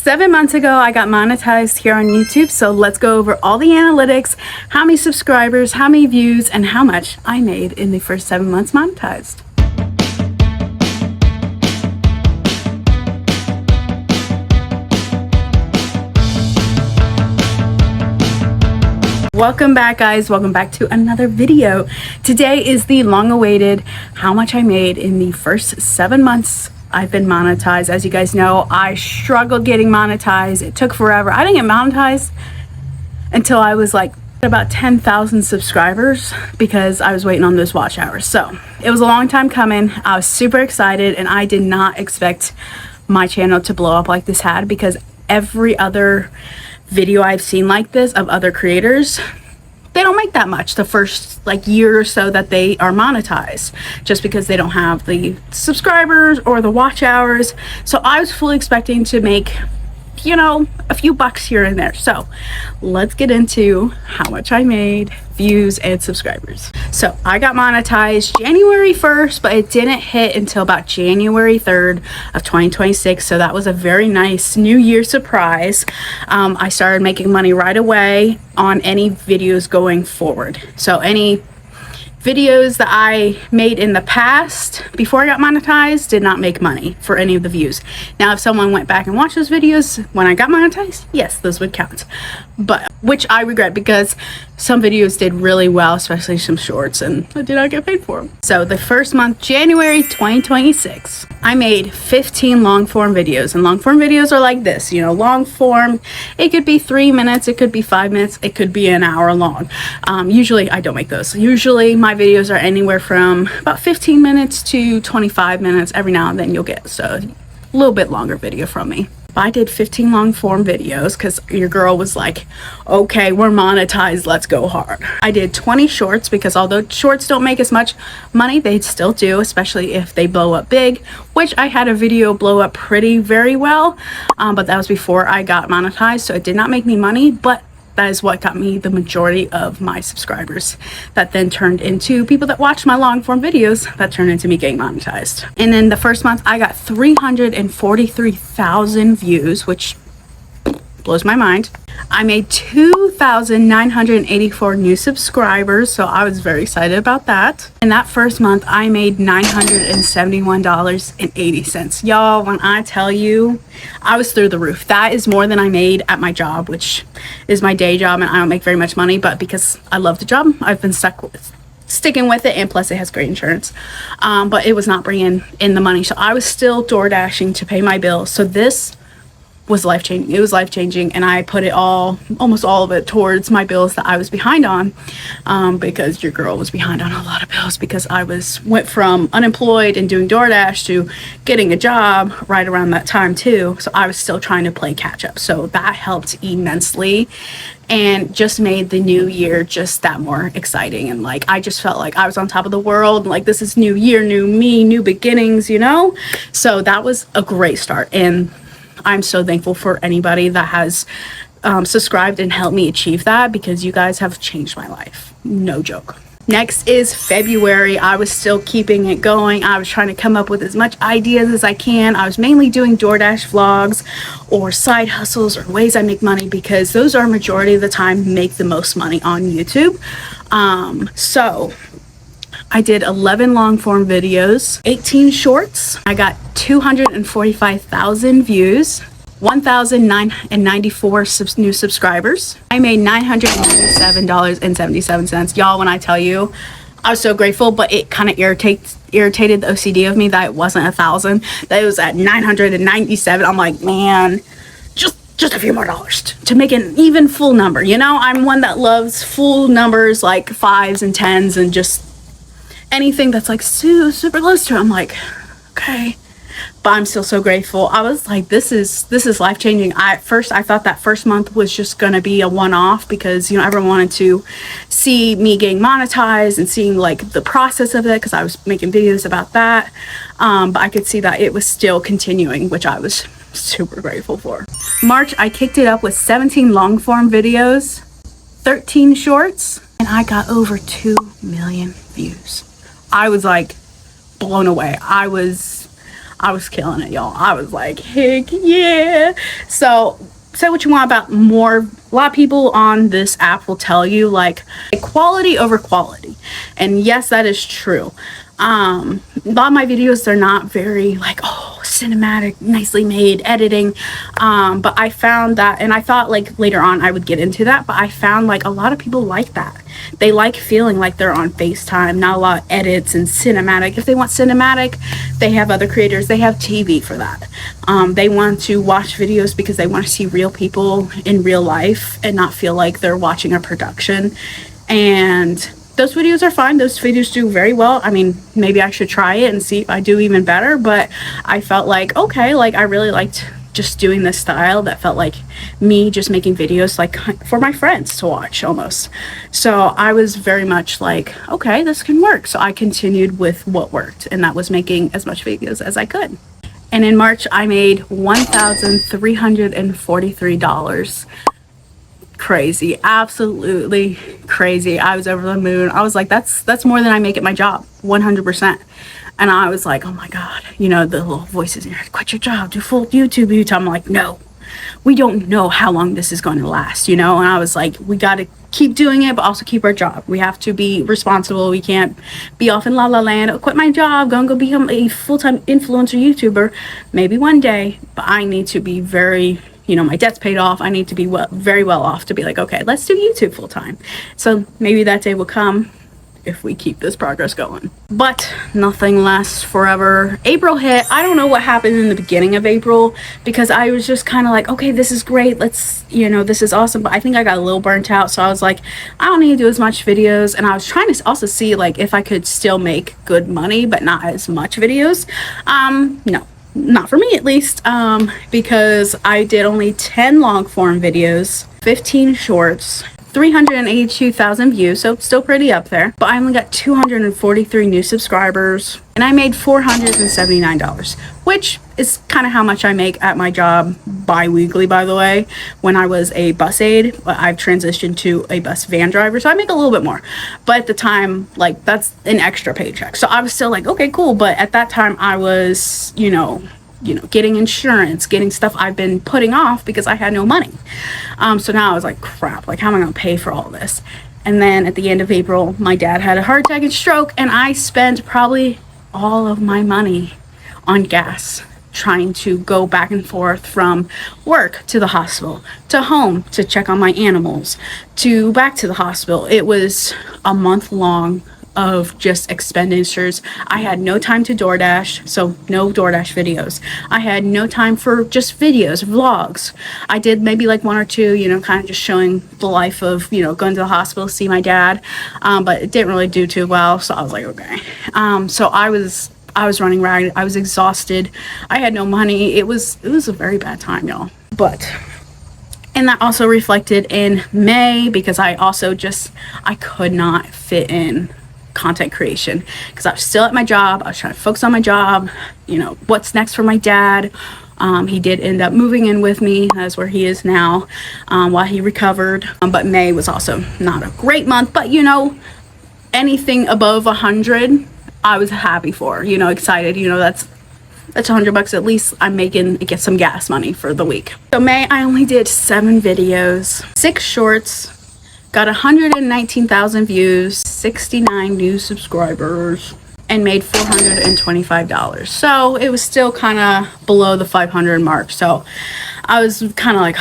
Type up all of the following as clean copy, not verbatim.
7 months ago, I got monetized here on YouTube, so let's go over all the analytics, how many subscribers, how many views, and how much I made in the first 7 months monetized. Welcome back, guys. Welcome back to another video. Today is the long-awaited how much I made in the first 7 months I've been monetized. As you guys know, I struggled getting monetized. It took forever. I didn't get monetized until I was like about 10,000 subscribers because I was waiting on those watch hours. So it was a long time coming. I was super excited and I did not expect my channel to blow up like this had, because every other video I've seen like this of other creators, they don't make that much the first like year or so that they are monetized, just because they don't have the subscribers or the watch hours. So I was fully expecting to make, you know, a few bucks here and there. So let's get into how much I made, views, and subscribers. So I got monetized January 1st, but it didn't hit until about January 3rd of 2026. So that was a very nice New Year surprise. I started making money right away on any videos going forward. So any videos that I made in the past before I got monetized did not make money for any of the views. Now, if someone went back and watched those videos when I got monetized, yes, those would count. But which I regret, because some videos did really well, especially some shorts, and I did not get paid for them. So the first month, January 2026, I made 15 long form videos, and long form videos are like this, you know, long form. It could be 3 minutes, it could be 5 minutes, it could be an hour long. Usually I don't make those. Usually my videos are anywhere from about 15 minutes to 25 minutes. Every now and then you'll get a little bit longer video from me. I did 15 long form videos because your girl was like, okay, we're monetized, let's go hard. I did 20 shorts because although shorts don't make as much money, they still do, especially if they blow up big, which I had a video blow up very well, but that was before I got monetized, so it did not make me money, but that is what got me the majority of my subscribers, that then turned into people that watch my long form videos, that turned into me getting monetized. And then the first month I got 343,000 views, which blows my mind. I made 2,984 new subscribers, so I was very excited about that. In that first month, I made $971.80. Y'all, when I tell you, I was through the roof. That is more than I made at my job, which is my day job, and I don't make very much money, but because I love the job, I've been sticking with it, and plus it has great insurance. But it was not bringing in the money, so I was still door dashing to pay my bills. So this was life-changing. It was life-changing, and I put it almost all of it towards my bills that I was behind on, because your girl was behind on a lot of bills, because I went from unemployed and doing DoorDash to getting a job right around that time too. So I was still trying to play catch up. So that helped immensely and just made the new year just that more exciting. And like, I just felt like I was on top of the world. Like, this is new year, new me, new beginnings, you know? So that was a great start. And I'm so thankful for anybody that has subscribed and helped me achieve that, because you guys have changed my life. No joke. Next is February. I was still keeping it going. I was trying to come up with as much ideas as I can. I was mainly doing DoorDash vlogs or side hustles or ways I make money, because those are majority of the time make the most money on YouTube. So I did 11 long form videos, 18 shorts. I got 245,000 views, 1,994 new subscribers. I made $997.77. Y'all, when I tell you, I was so grateful, but it kind of irritated the OCD of me that it wasn't 1,000, that it was at 997. I'm like, man, just a few more dollars to make an even full number. You know, I'm one that loves full numbers, like 5s and 10s, and just anything that's like super close to it. I'm like, okay, but I'm still so grateful. I was like, this is life-changing. At first I thought that first month was just gonna be a one-off, because, you know, everyone wanted to see me getting monetized and seeing like the process of it, because I was making videos about that, but I could see that it was still continuing, which I was super grateful for. March, I kicked it up with 17 long form videos, 13 shorts, and I got over 2 million views. I was like blown away. I I was killing it, y'all. I was like, heck yeah. So say what you want about more. A lot of people on this app will tell you like quality over quality, and yes, that is true. A lot of my videos, they're not very like, oh, cinematic, nicely made editing, but I found that, and I thought like later on I would get into that, but I found like a lot of people like that. They like feeling like they're on FaceTime, not a lot of edits and cinematic. If they want cinematic, they have other creators, they have TV for that. They want to watch videos because they want to see real people in real life and not feel like they're watching a production. And those videos are fine. Those videos do very well. I mean, maybe I should try it and see if I do even better, but I felt like, okay, like I really liked just doing this style that felt like me just making videos like for my friends to watch almost. So I was very much like, okay, this can work. So I continued with what worked, and that was making as much videos as I could. And in March, I made $1,343. Crazy, absolutely crazy. I was over the moon. I was like, that's more than I make at my job, 100%. And I was like, oh my God, you know, the little voices in here, quit your job, do full YouTube. I'm like, no, we don't know how long this is going to last, you know? And I was like, we got to keep doing it, but also keep our job. We have to be responsible. We can't be off in la la land, quit my job, go become a full-time influencer YouTuber. Maybe one day, but I need to be very, you know, my debt's paid off. I need to be very well off to be like, okay, let's do YouTube full time. So maybe that day will come if we keep this progress going. But nothing lasts forever. April hit. I don't know what happened in the beginning of April, because I was just kind of like, okay, this is great. Let's, you know, this is awesome. But I think I got a little burnt out. So I was like, I don't need to do as much videos. And I was trying to also see like if I could still make good money, but not as much videos. No. Not for me at least, because I did only 10 long form videos, 15 shorts, 382,000 views, so still pretty up there, but I only got 243 new subscribers, and I made $479, which is kind of how much I make at my job bi-weekly, by the way. When I was a bus aide, I've transitioned to a bus van driver, so I make a little bit more, but at the time, like, that's an extra paycheck, so I was still like, okay, cool. But at that time I was, you know, getting insurance, getting stuff I've been putting off because I had no money. So now I was like, crap, like how am I gonna pay for all this? And then at the end of April, my dad had a heart attack and stroke, and I spent probably all of my money on gas, trying to go back and forth from work to the hospital, to home to check on my animals, to back to the hospital. It was a month long of just expenditures. I had no time to DoorDash, so no DoorDash videos. I had no time for just videos, vlogs. I did maybe like one or two, you know, kind of just showing the life of, you know, going to the hospital to see my dad, but it didn't really do too well, so I was like, okay. So I was running ragged. I was exhausted. I had no money. It was a very bad time, y'all. And that also reflected in May, because I could not fit in content creation because I was still at my job. I was trying to focus on my job, you know, what's next for my dad. He did end up moving in with me. That's where he is now, while he recovered. But May was also not a great month, but you know, anything above 100 I was happy for, you know, excited, you know, that's $100 at least. I'm making, get some gas money for the week. So May, I only did 7 videos, 6 shorts, got 119,000 views, 69 new subscribers, and made $425. So it was still kind of below the 500 mark. So I was kind of like,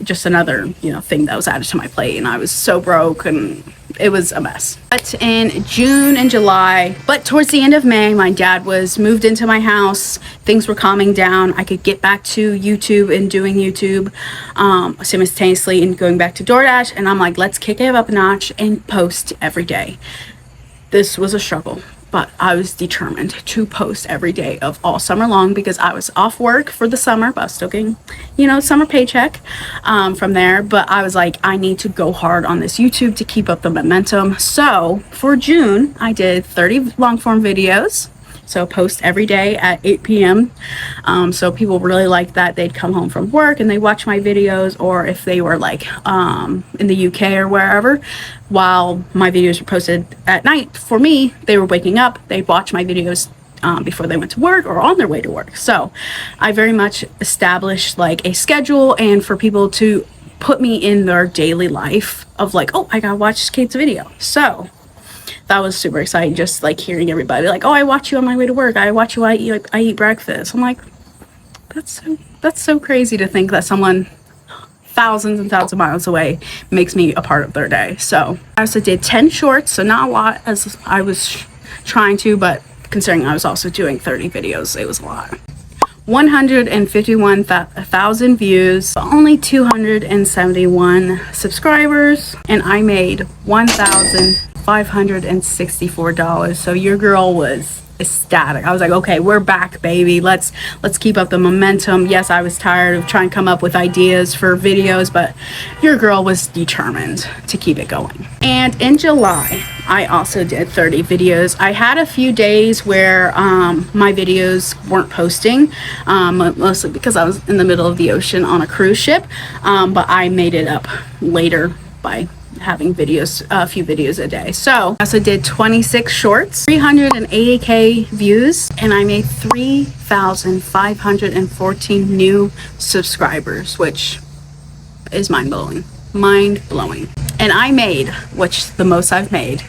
just another, you know, thing that was added to my plate, and I was so broke, and it was a mess. But in June and July, but towards the end of May, my dad was moved into my house. Things were calming down. I could get back to YouTube and doing YouTube simultaneously and going back to DoorDash. And I'm like, let's kick it up a notch and post every day. This was a struggle, but I was determined to post every day of all summer long, because I was off work for the summer, but I was still getting, you know, summer paycheck from there. But I was like, I need to go hard on this YouTube to keep up the momentum. So for June, I did 30 long form videos. So post every day at 8 p.m. So people really liked that. They'd come home from work and they watch my videos, or if they were like in the UK or wherever, while my videos were posted at night, for me, they were waking up, they'd watch my videos before they went to work or on their way to work. So I very much established like a schedule, and for people to put me in their daily life of like, oh, I gotta watch Kate's video. So that was super exciting, just like hearing everybody like, oh, I watch you on my way to work, I watch you, I eat breakfast. I'm like, that's so crazy to think that someone thousands and thousands of miles away makes me a part of their day. So I also did 10 shorts, so not a lot as I was trying to, but considering I was also doing 30 videos, it was a lot. 151,000 views, only 271 subscribers, and I made $1,564. So your girl was ecstatic. I was like, okay, we're back, baby. Let's keep up the momentum. Yes, I was tired of trying to come up with ideas for videos, but your girl was determined to keep it going. And in July, I also did 30 videos. I had a few days where my videos weren't posting, mostly because I was in the middle of the ocean on a cruise ship, but I made it up later by having videos, a few videos a day. So I also did 26 shorts, 380k views, and I made 3,514 new subscribers, which is mind-blowing. And I made, which the most I've made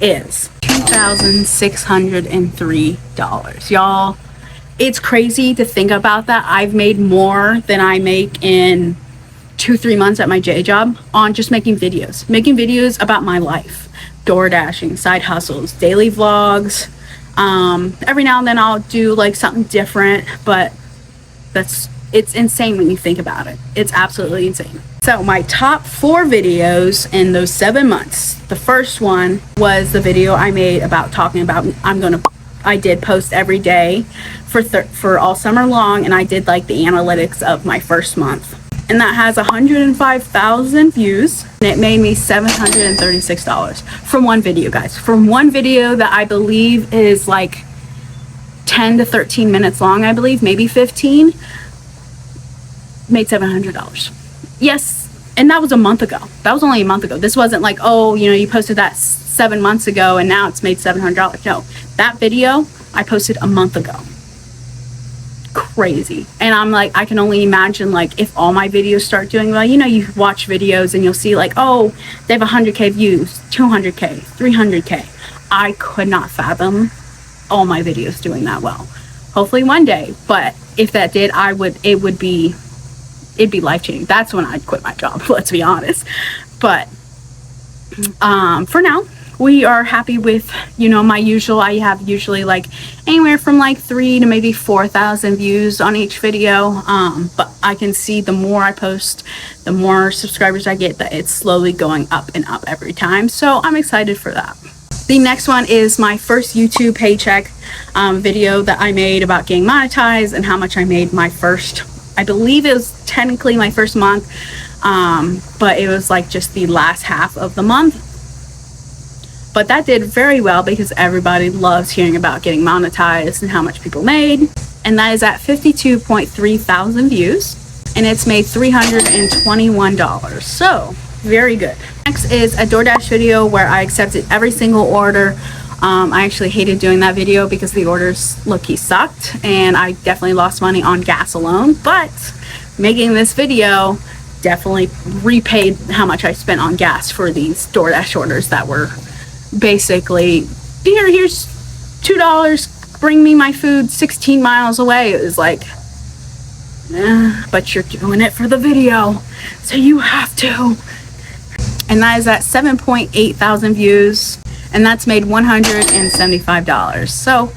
is $2,603. Y'all, it's crazy to think about that. I've made more than I make in 2-3 months at my J job on just making videos about my life, door dashing, side hustles, daily vlogs. Every now and then I'll do like something different, but it's insane when you think about it. It's absolutely insane. So my top 4 videos in those 7 months, the first one was the video I made about talking about I did post every day for all summer long, and I did like the analytics of my first month. And that has 105,000 views, and it made me $736 from one video, guys. From one video that I believe is like 10 to 13 minutes long, I believe, maybe 15, made $700. Yes, and that was a month ago. That was only a month ago. This wasn't like, oh, you know, you posted that 7 months ago and now it's made $700. No, that video I posted a month ago. Crazy. And I'm like, I can only imagine like if all my videos start doing well. You know, you watch videos and you'll see like, oh, they have 100k views, 200k, 300k. I could not fathom all my videos doing that well. Hopefully one day, but if that did, it'd be life-changing. That's when I'd quit my job, let's be honest. But for now, we are happy with, you know, my usual. I have usually like anywhere from like 3 to maybe 4,000 views on each video, but I can see the more I post, the more subscribers I get, that it's slowly going up and up every time. So I'm excited for that. The next one is my first YouTube paycheck video that I made about getting monetized and how much I made my first, I believe it was technically my first month, but it was like just the last half of the month. But that did very well because everybody loves hearing about getting monetized and how much people made. And that is at 52.3 thousand views, and it's made $321. So very good. Next is a DoorDash video where I accepted every single order. I actually hated doing that video because the orders low-key sucked, and I definitely lost money on gas alone. But making this video definitely repaid how much I spent on gas for these DoorDash orders that were basically, here's $2, bring me my food 16 miles away. It was like, but you're doing it for the video, so you have to. And that is at 7.8 thousand views, and that's made $175. So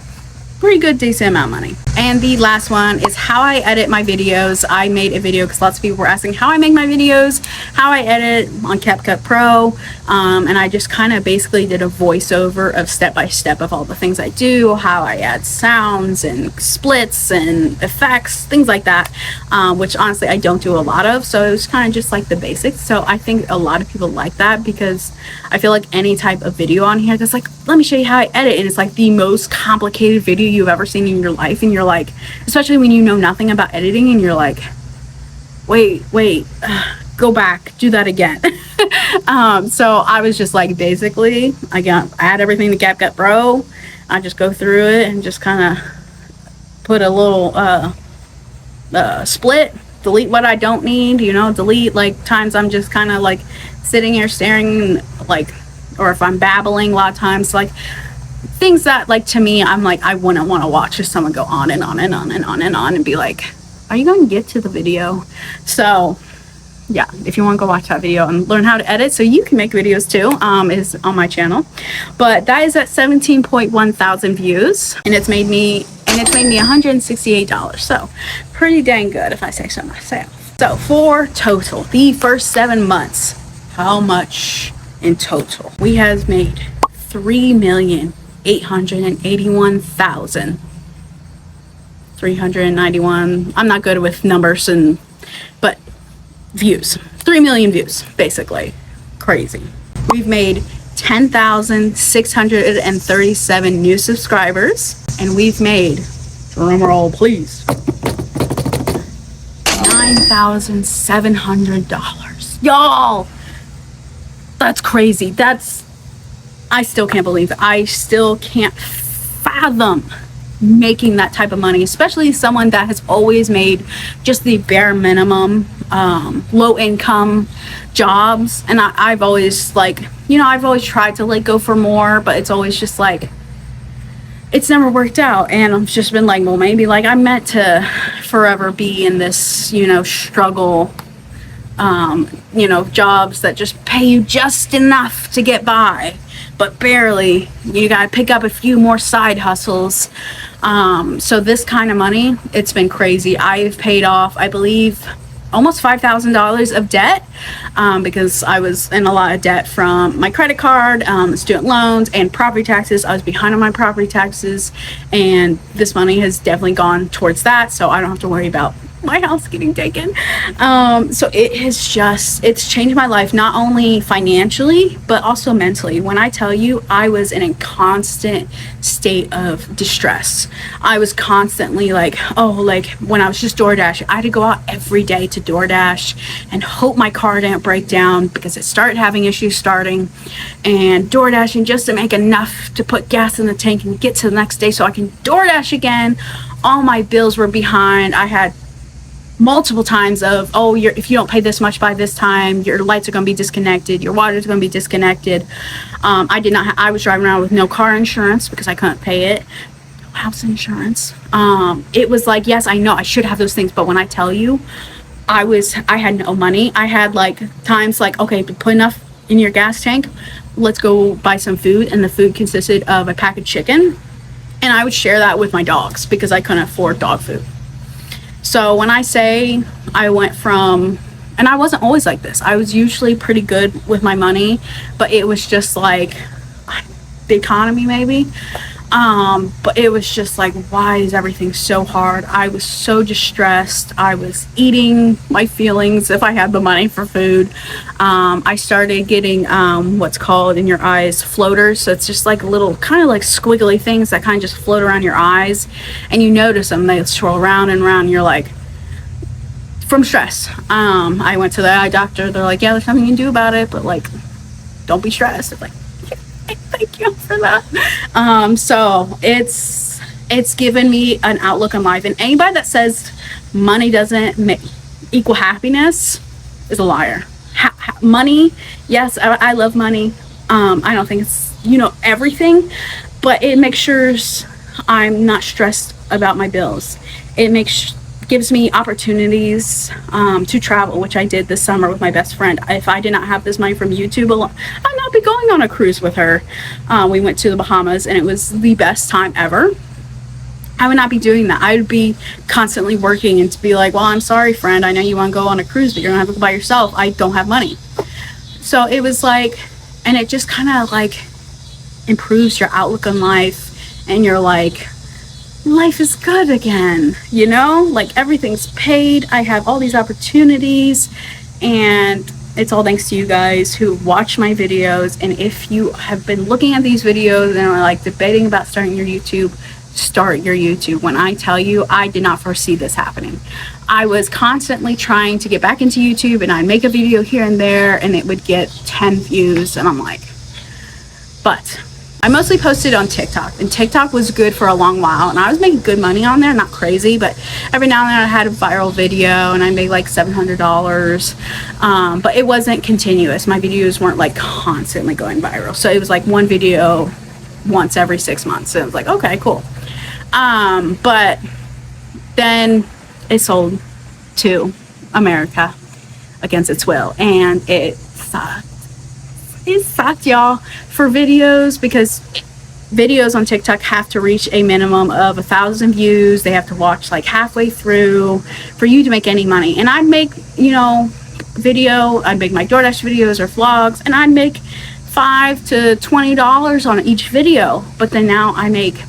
pretty good, decent amount of money. And the last one is how I edit my videos. I made a video because lots of people were asking how I make my videos, how I edit on CapCut Pro, and I just kind of basically did a voiceover of step-by-step of all the things I do, how I add sounds and splits and effects, things like that, which honestly I don't do a lot of, so it was kind of just like the basics. So I think a lot of people like that because I feel like any type of video on here that's like, let me show you how I edit, and it's like the most complicated video you've ever seen in your life, and you're like, especially when you know nothing about editing, and you're like, wait, go back, do that again. So I was just like, basically, I add everything to CapCut Pro, I just go through it and just kind of put a little split, delete what I don't need, you know, delete like times I'm just kind of like sitting here staring, like, or if I'm babbling a lot of times, like things that, like, to me, I'm like, I wouldn't want to watch just someone go on and on and on and on and on and be like, are you going to get to the video? So yeah, if you want to go watch that video and learn how to edit so you can make videos too, is on my channel. But that is at 17.1 thousand views, and it's made me $168. So pretty dang good, if I say so myself. So for total, the first 7 months, how much in total? We have made $3,881,391. I'm not good with numbers, but views. 3 million views, basically. Crazy. We've made 10,637 new subscribers, and we've made, drum roll please, $9,700. Y'all, that's crazy. I still can't believe it. I still can't fathom making that type of money, especially someone that has always made just the bare minimum, low income jobs. And I've always, like, you know, I've always tried to like go for more, but it's always just like, it's never worked out. And I've just been like, well, maybe like I'm meant to forever be in this, you know, struggle, you know, jobs that just pay you just enough to get by, but barely. You gotta pick up a few more side hustles. So this kind of money, it's been crazy. I've paid off, I believe, almost $5,000 of debt, because I was in a lot of debt from my credit card, student loans, and property taxes. I was behind on my property taxes, and this money has definitely gone towards that, so I don't have to worry about my house getting taken. So it's changed my life, not only financially but also mentally. When I tell you, I was in a constant state of distress. I was constantly like, oh, like when I was just DoorDash, I had to go out every day to DoorDash and hope my car didn't break down, because it started having issues starting, and DoorDashing just to make enough to put gas in the tank and get to the next day so I can DoorDash again. All my bills were behind. I had multiple times of, oh, if you don't pay this much by this time, your lights are going to be disconnected, your water is going to be disconnected. I was driving around with no car insurance because I couldn't pay it, no house insurance. It was like, yes, I know I should have those things, but when I tell you, I had no money. I had like times like, okay, put enough in your gas tank, let's go buy some food, and the food consisted of a pack of chicken, and I would share that with my dogs because I couldn't afford dog food. So when I say I went from, and I wasn't always like this, I was usually pretty good with my money, but it was just like the economy maybe, but it was just like, why is everything so hard? I was so distressed. I was eating my feelings if I had the money for food. I started getting what's called in your eyes floaters. So it's just like little kind of like squiggly things that kind of just float around your eyes, and you notice them, they swirl around and around, and you're like, from stress. I went to the eye doctor. They're like, yeah, there's nothing you can do about it, but like, don't be stressed. It's like, thank you for that. So it's given me an outlook on life, and anybody that says money doesn't equal happiness is a liar. Money, yes, I love money. I don't think it's, you know, everything, but it makes sure I'm not stressed about my bills. It gives me opportunities to travel, which I did this summer with my best friend. If I did not have this money from YouTube alone, I'd not be going on a cruise with her. We went to the Bahamas, and it was the best time ever. I would not be doing that. I would be constantly working, and to be like, well, I'm sorry, friend, I know you want to go on a cruise, but you're gonna have to go by yourself. I don't have money. So it was like, and it just kind of like improves your outlook on life, and you're like, life is good again, you know, like everything's paid. I have all these opportunities, and it's all thanks to you guys who watch my videos. And if you have been looking at these videos and are like debating about starting your YouTube, start your YouTube. When I tell you, I did not foresee this happening. I was constantly trying to get back into YouTube, and I'd make a video here and there, and it would get 10 views, and I'm like, but I mostly posted on TikTok, and TikTok was good for a long while, and I was making good money on there, not crazy, but every now and then I had a viral video and I made like $700, but it wasn't continuous. My videos weren't like constantly going viral, so it was like one video once every 6 months, and it was like, okay, cool. But then it sold to America against its will, and it sucked. It sucked, y'all, for videos, because videos on TikTok have to reach a minimum of 1,000 views. They have to watch like halfway through for you to make any money. And I'd make, you know, I'd make my DoorDash videos or vlogs, and I'd make $5 to $20 on each video. But then now I make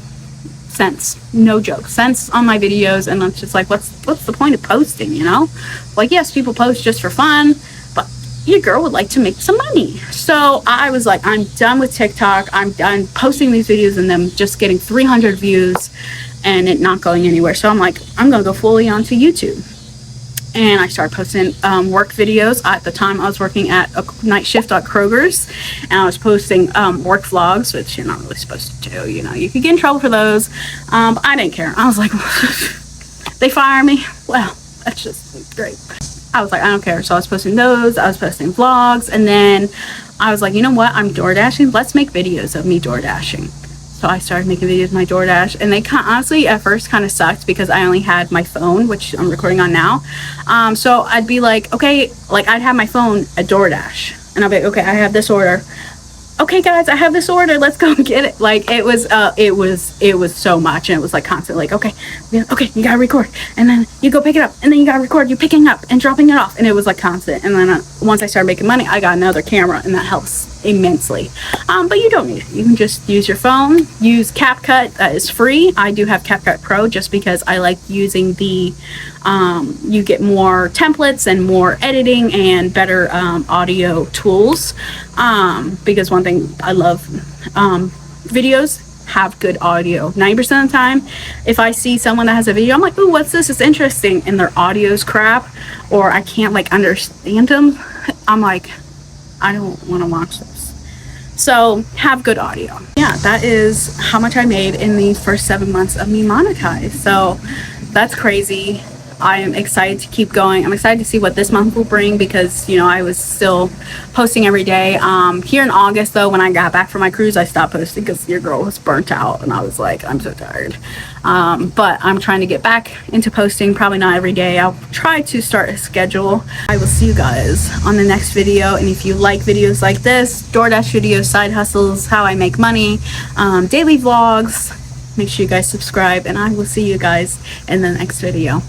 cents, no joke, cents on my videos, and I'm just like, what's the point of posting, you know? Like, yes, people post just for fun, but your girl would like to make some money. So I was like, I'm done with TikTok. I'm done posting these videos and them just getting 300 views and it not going anywhere. So I'm like, I'm gonna go fully onto YouTube. And I started posting work videos. At the time I was working at a night shift at Kroger's, and I was posting work vlogs, which you're not really supposed to do, you know, you could get in trouble for those, but I didn't care. I was like, they fire me, well, that's just great. I was like, I don't care. So I was posting those, I was posting vlogs, and then I was like, you know what, I'm door dashing, let's make videos of me door dashing. So I started making videos of my DoorDash, and they honestly at first kind of sucked because I only had my phone, which I'm recording on now. So I'd be like, okay, like I'd have my phone at DoorDash, and I'll be like, okay, I have this order. Okay, guys, I have this order. Let's go get it. Like it was so much, and it was like constantly like, okay, you gotta record, and then you go pick it up, and then you gotta record you picking up and dropping it off, and it was like constant. And then once I started making money, I got another camera, and that helps immensely. But you don't need it. You can just use your phone. Use CapCut. That is free. I do have CapCut Pro just because I like using the you get more templates and more editing and better audio tools, because one thing I love, videos have good audio. 90% of the time, if I see someone that has a video, I'm like, ooh, what's this? It's interesting, and their audio's crap, or I can't like understand them, I'm like, I don't want to watch this. So have good audio. Yeah, that is how much I made in the first 7 months of me monetized. So that's crazy. I am excited to keep going. I'm excited to see what this month will bring, because, you know, I was still posting every day. Here in August, though, when I got back from my cruise, I stopped posting because your girl was burnt out, and I was like, I'm so tired. But I'm trying to get back into posting, probably not every day. I'll try to start a schedule. I will see you guys on the next video. And if you like videos like this, DoorDash videos, side hustles, how I make money, daily vlogs, make sure you guys subscribe, and I will see you guys in the next video.